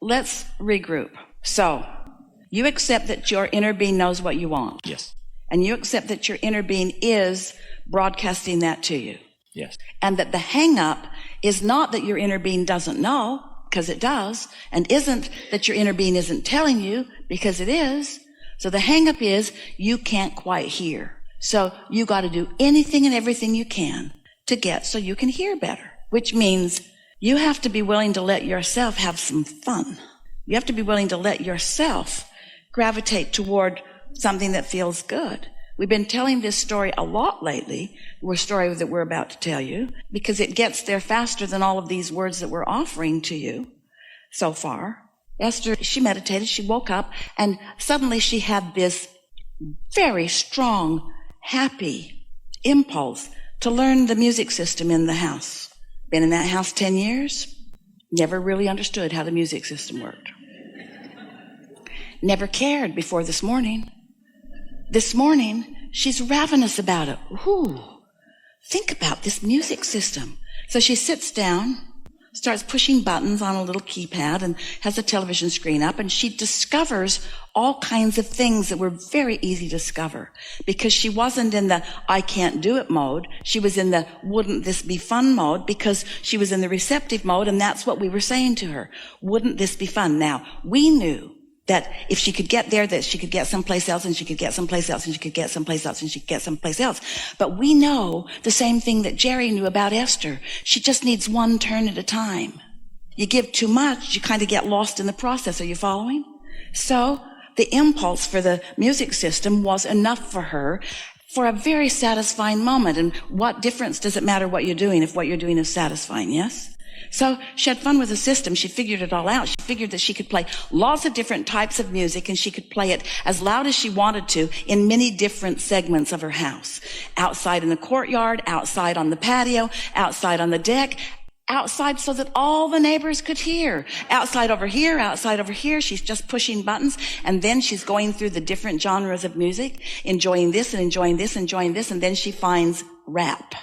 let's regroup. So, you accept that your inner being knows what you want. Yes. And you accept that your inner being is broadcasting that to you. Yes. And that the hang-up is not that your inner being doesn't know, because it does, and isn't that your inner being isn't telling you, because it is. So the hang-up is you can't quite hear. So you got to do anything and everything you can to get so you can hear better, which means you have to be willing to let yourself have some fun. You have to be willing to let yourself gravitate toward something that feels good. We've been telling this story a lot lately, the story that we're about to tell you, because it gets there faster than all of these words that we're offering to you so far. Esther, she meditated, she woke up, and suddenly she had this very strong, happy impulse to learn the music system in the house. Been in that house 10 years, never really understood how the music system worked. Never cared before this morning. This morning, she's ravenous about it. Ooh, think about this music system. So she sits down, starts pushing buttons on a little keypad and has a television screen up, and she discovers all kinds of things that were very easy to discover because she wasn't in the I can't do it mode. She was in the wouldn't this be fun mode because she was in the receptive mode, and that's what we were saying to her. Wouldn't this be fun? Now, we knew that if she could get there, that she could get someplace else, and she could get someplace else, and she could get someplace else, and she could get someplace else. But we know the same thing that Jerry knew about Esther. She just needs one turn at a time. You give too much, you kind of get lost in the process. Are you following? So the impulse for the music system was enough for her for a very satisfying moment. And what difference does it matter what you're doing if what you're doing is satisfying, yes? So she had fun with the system. She figured it all out. She figured that she could play lots of different types of music, and she could play it as loud as she wanted to in many different segments of her house. Outside in the courtyard, outside on the patio, outside on the deck, outside so that all the neighbors could hear. Outside over here. She's just pushing buttons, and then she's going through the different genres of music, enjoying this and enjoying this, enjoying this, and then she finds rap.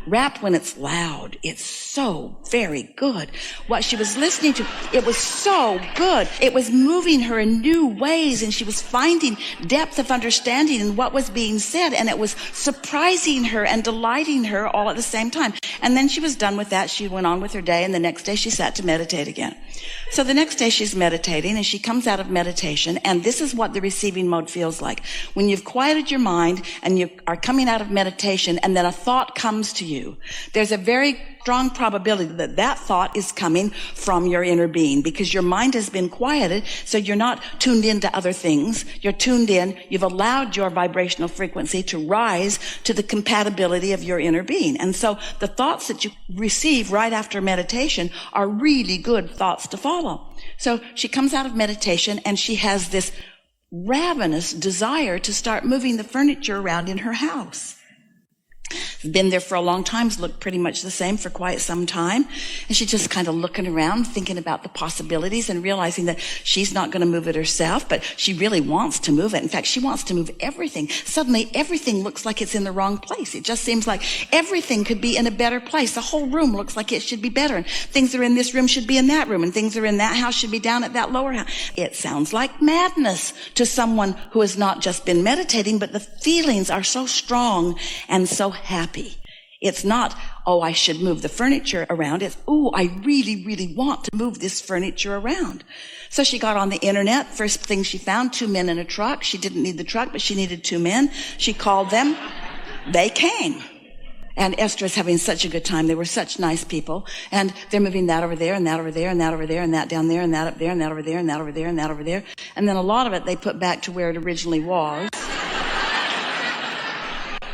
Rap, when it's loud, it's so very good. What she was listening to, it was so good. It was moving her in new ways, and she was finding depth of understanding in what was being said, and it was surprising her and delighting her all at the same time. And then she was done with that. She went on with her day, and the next day she sat to meditate again. So the next day she's meditating, and she comes out of meditation, and this is what the receiving mode feels like. When you've quieted your mind and you are coming out of meditation, and then a thought comes to you, there's a very strong probability that that thought is coming from your inner being, because your mind has been quieted, so you're not tuned into other things. You're tuned in. You've allowed your vibrational frequency to rise to the compatibility of your inner being. And so the thoughts that you receive right after meditation are really good thoughts to follow. So she comes out of meditation, and she has this ravenous desire to start moving the furniture around in her house. Been there for a long time, looked pretty much the same for quite some time. And she's just kind of looking around, thinking about the possibilities and realizing that she's not going to move it herself, but she really wants to move it. In fact, she wants to move everything. Suddenly, everything looks like it's in the wrong place. It just seems like everything could be in a better place. The whole room looks like it should be better. And things that are in this room should be in that room. And things that are in that house should be down at that lower house. It sounds like madness to someone who has not just been meditating, but the feelings are so strong and so happy. It's not, oh, I should move the furniture around. It's, oh, I really, really want to move this furniture around. So she got on the internet. First thing she found, 2 men in a truck. She didn't need the truck, but she needed 2 men. She called them. They came. And Esther is having such a good time. They were such nice people. And they're moving that over there and that over there and that over there and that down there and that up there and that over there and that over there and that over there. And then a lot of it they put back to where it originally was.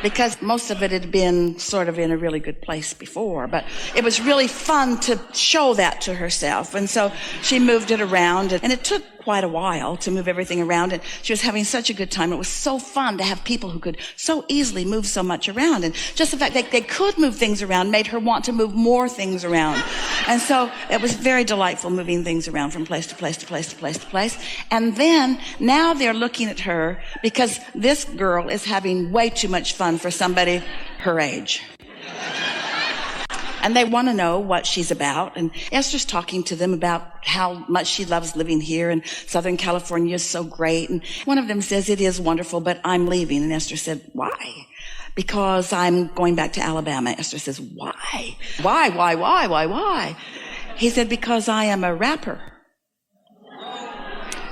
Because most of it had been sort of in a really good place before. But it was really fun to show that to herself. And so she moved it around. And it took quite a while to move everything around. And she was having such a good time. It was so fun to have people who could so easily move so much around. And just the fact that they could move things around made her want to move more things around. And so it was very delightful moving things around from place to place to place to place to place. And then now they're looking at her because this girl is having way too much fun for somebody her age. And they want to know what she's about. And Esther's talking to them about how much she loves living here, and Southern California is so great. And one of them says, it is wonderful, but I'm leaving. And Esther said, why? Because I'm going back to Alabama. Esther says, why? Why? He said, because I am a rapper.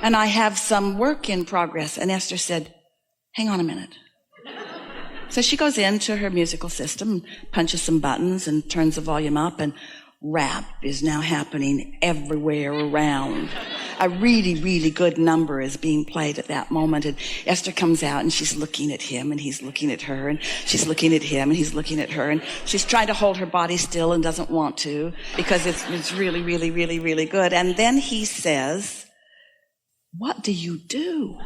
And I have some work in progress. And Esther said, hang on a minute. So she goes into her musical system, punches some buttons and turns the volume up, and rap is now happening everywhere around. A really, really good number is being played at that moment. And Esther comes out and she's looking at him and he's looking at her, and she's looking at him and he's looking at her, and she's trying to hold her body still and doesn't want to because it's really, really, really, really good. And then he says, what do you do?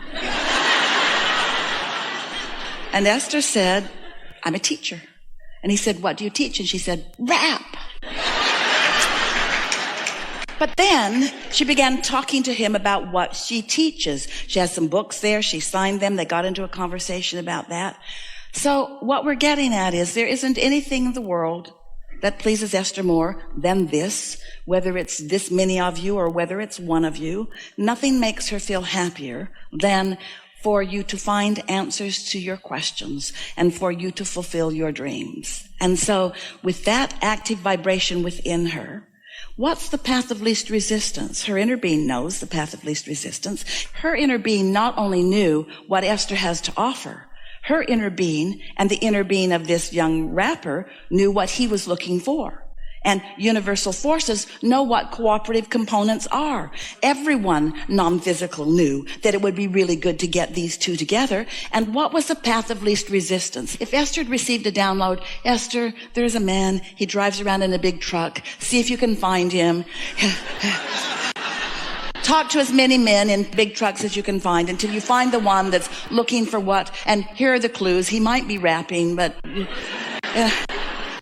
And Esther said, I'm a teacher. And he said, what do you teach? And she said, rap. But then she began talking to him about what she teaches. She has some books there. She signed them. They got into a conversation about that. So what we're getting at is there isn't anything in the world that pleases Esther more than this, whether it's this many of you or whether it's one of you. Nothing makes her feel happier than for you to find answers to your questions and for you to fulfill your dreams. And so with that active vibration within her, what's the path of least resistance? Her inner being knows the path of least resistance. Her inner being not only knew what Esther has to offer, her inner being and the inner being of this young rapper knew what he was looking for. And universal forces know what cooperative components are. Everyone non-physical knew that it would be really good to get these two together. And what was the path of least resistance? If Esther had received a download, Esther, there's a man, he drives around in a big truck. See if you can find him. Talk to as many men in big trucks as you can find until you find the one that's looking for what. And here are the clues. He might be rapping, but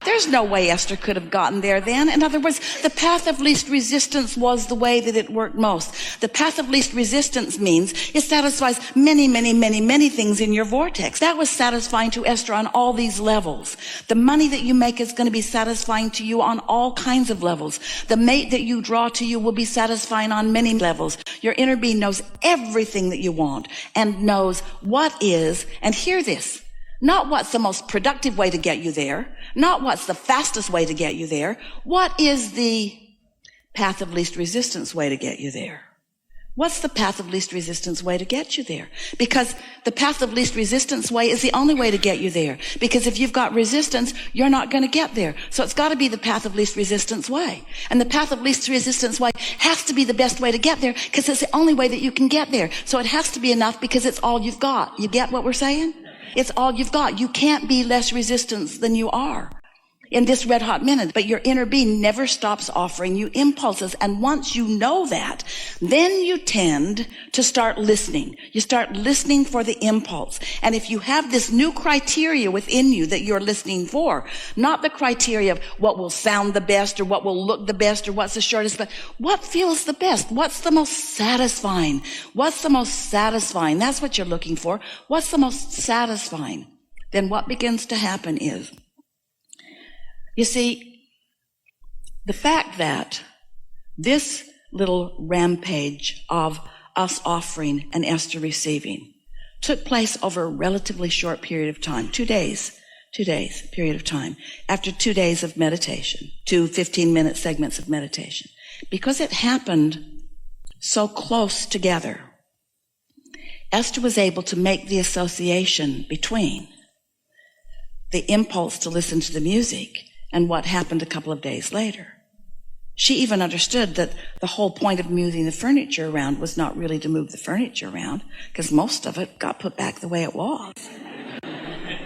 there's no way Esther could have gotten there then. In other words, the path of least resistance was the way that it worked most. The path of least resistance means it satisfies many, many, many, many things in your vortex. That was satisfying to Esther on all these levels. The money that you make is going to be satisfying to you on all kinds of levels. The mate that you draw to you will be satisfying on many levels. Your inner being knows everything that you want and knows what is, and hear this, not what's the most productive way to get you there, not what's the fastest way to get you there. What is the path of least resistance way to get you there? What's the path of least resistance way to get you there? Because the path of least resistance way is the only way to get you there. Because if you've got resistance, you're not going to get there. So it's got to be the path of least resistance way. And the path of least resistance way has to be the best way to get there because it's the only way that you can get there. So it has to be enough because it's all you've got. You get what we're saying? It's all you've got. You can't be less resistance than you are in this red hot minute. But your inner being never stops offering you impulses. And once you know that, then you tend to start listening. You start listening for the impulse. And if you have this new criteria within you that you're listening for, not the criteria of what will sound the best or what will look the best or what's the shortest, but what feels the best? What's the most satisfying? What's the most satisfying? That's what you're looking for. What's the most satisfying? Then what begins to happen is, you see, the fact that this little rampage of us offering and Esther receiving took place over a relatively short period of time, 2 days period of time, after 2 days of meditation, 2 15-minute segments of meditation. Because it happened so close together, Esther was able to make the association between the impulse to listen to the music and what happened a couple of days later. She even understood that the whole point of moving the furniture around was not really to move the furniture around, because most of it got put back the way it was.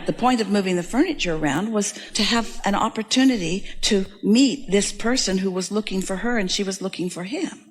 The point of moving the furniture around was to have an opportunity to meet this person who was looking for her and she was looking for him.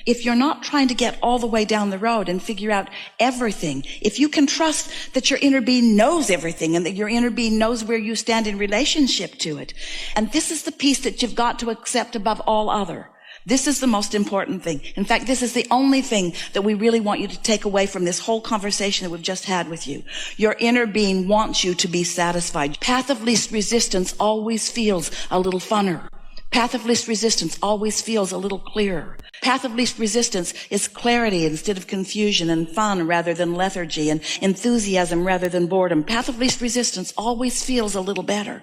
If you're not trying to get all the way down the road and figure out everything, if you can trust that your inner being knows everything and that your inner being knows where you stand in relationship to it, and this is the piece that you've got to accept above all other. This is the most important thing. In fact, this is the only thing that we really want you to take away from this whole conversation that we've just had with you. Your inner being wants you to be satisfied. Path of least resistance always feels a little funner. Path of least resistance always feels a little clearer. Path of least resistance is clarity instead of confusion, and fun rather than lethargy, and enthusiasm rather than boredom. Path of least resistance always feels a little better.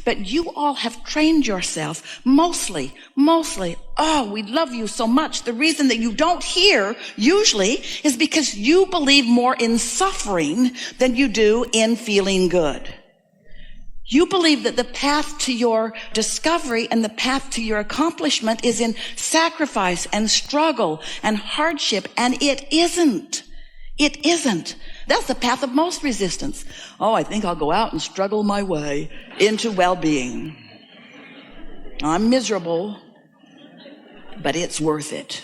But you all have trained yourself mostly, oh, we love you so much. The reason that you don't hear usually is because you believe more in suffering than you do in feeling good. You believe that the path to your discovery and the path to your accomplishment is in sacrifice and struggle and hardship, and it isn't. It isn't. That's the path of most resistance. Oh, I think I'll go out and struggle my way into well-being. I'm miserable, but it's worth it.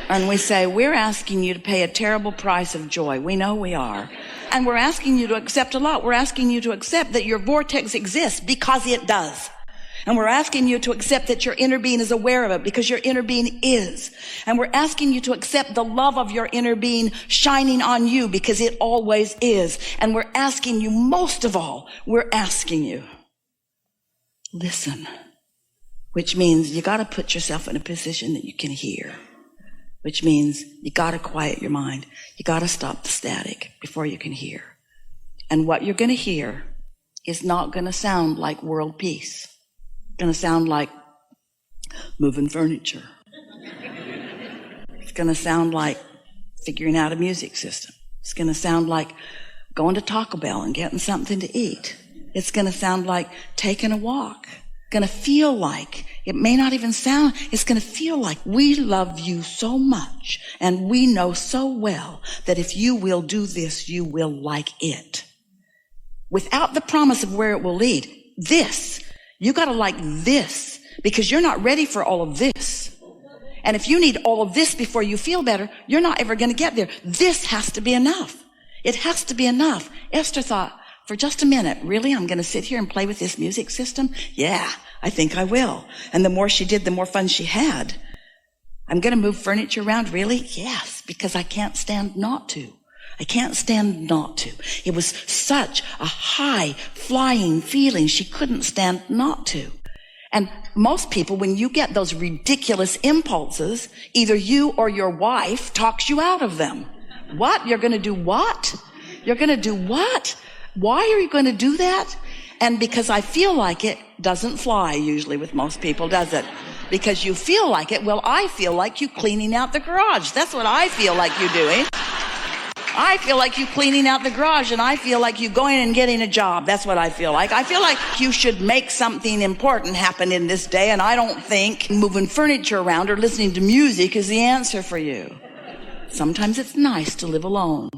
And we say, we're asking you to pay a terrible price of joy. We know we are. And we're asking you to accept a lot. We're asking you to accept that your vortex exists because it does. And we're asking you to accept that your inner being is aware of it because your inner being is. And we're asking you to accept the love of your inner being shining on you because it always is. And we're asking you, most of all, we're asking you, listen, which means you got to put yourself in a position that you can hear. Which means you got to quiet your mind. You got to stop the static before you can hear. And what you're going to hear is not going to sound like world peace. It's going to sound like moving furniture. It's going to sound like figuring out a music system. It's going to sound like going to Taco Bell and getting something to eat. It's going to sound like taking a walk. Going to feel like, it may not even sound, it's going to feel like we love you so much and we know so well that if you will do this, you will like it. Without the promise of where it will lead. This, you got to like this because you're not ready for all of this. And if you need all of this before you feel better, you're not ever going to get there. This has to be enough. It has to be enough. Esther thought, for just a minute, really? I'm going to sit here and play with this music system? Yeah, I think I will. And the more she did, the more fun she had. I'm going to move furniture around? Really? Yes, because I can't stand not to. I can't stand not to. It was such a high flying feeling. She couldn't stand not to. And most people, when you get those ridiculous impulses, either you or your wife talks you out of them. What? You're going to do what? You're going to do what? Why are you going to do that? And because I feel like it doesn't fly usually with most people, does it? Because you feel like it. Well, I feel like you cleaning out the garage. That's what I feel like you doing. I feel like you cleaning out the garage, and I feel like you going and getting a job. That's what I feel like. I feel like you should make something important happen in this day, and I don't think moving furniture around or listening to music is the answer for you. Sometimes it's nice to live alone.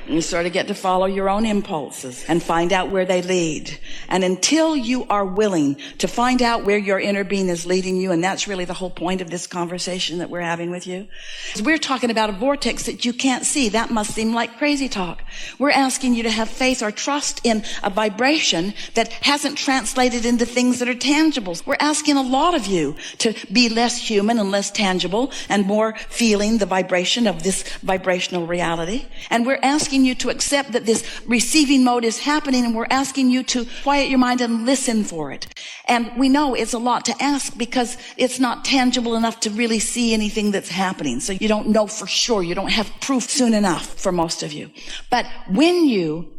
You sort of get to follow your own impulses and find out where they lead. And until you are willing to find out where your inner being is leading you, and that's really the whole point of this conversation that we're having with you, is we're talking about a vortex that you can't see. That must seem like crazy talk. We're asking you to have faith or trust in a vibration that hasn't translated into things that are tangible. We're asking a lot of you to be less human and less tangible and more feeling the vibration of this vibrational reality. And we're asking you to accept that this receiving mode is happening, and we're asking you to quiet your mind and listen for it. And we know it's a lot to ask because it's not tangible enough to really see anything that's happening. So you don't know for sure. You don't have proof soon enough for most of you. But when you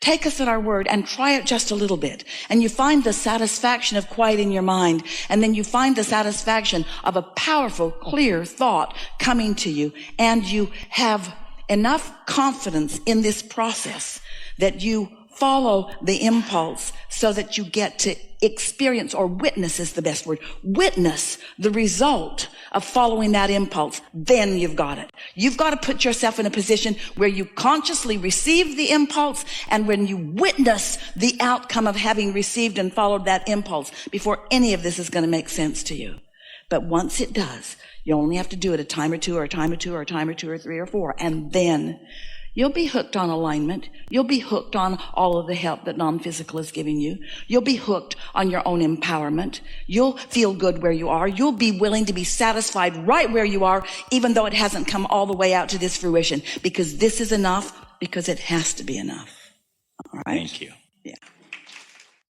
take us at our word and try it just a little bit, and you find the satisfaction of quieting your mind, and then you find the satisfaction of a powerful, clear thought coming to you, and you have enough confidence in this process that you follow the impulse so that you get to experience, or witness is the best word, witness the result of following that impulse, then you've got it. You've got to put yourself in a position where you consciously receive the impulse, and when you witness the outcome of having received and followed that impulse before any of this is going to make sense to you. But once it does, you only have to do it a time or two, or a time or two, or a time or two, or three or four. And then you'll be hooked on alignment. You'll be hooked on all of the help that non-physical is giving you. You'll be hooked on your own empowerment. You'll feel good where you are. You'll be willing to be satisfied right where you are, even though it hasn't come all the way out to this fruition. Because this is enough, because it has to be enough. All right? Thank you. Yeah.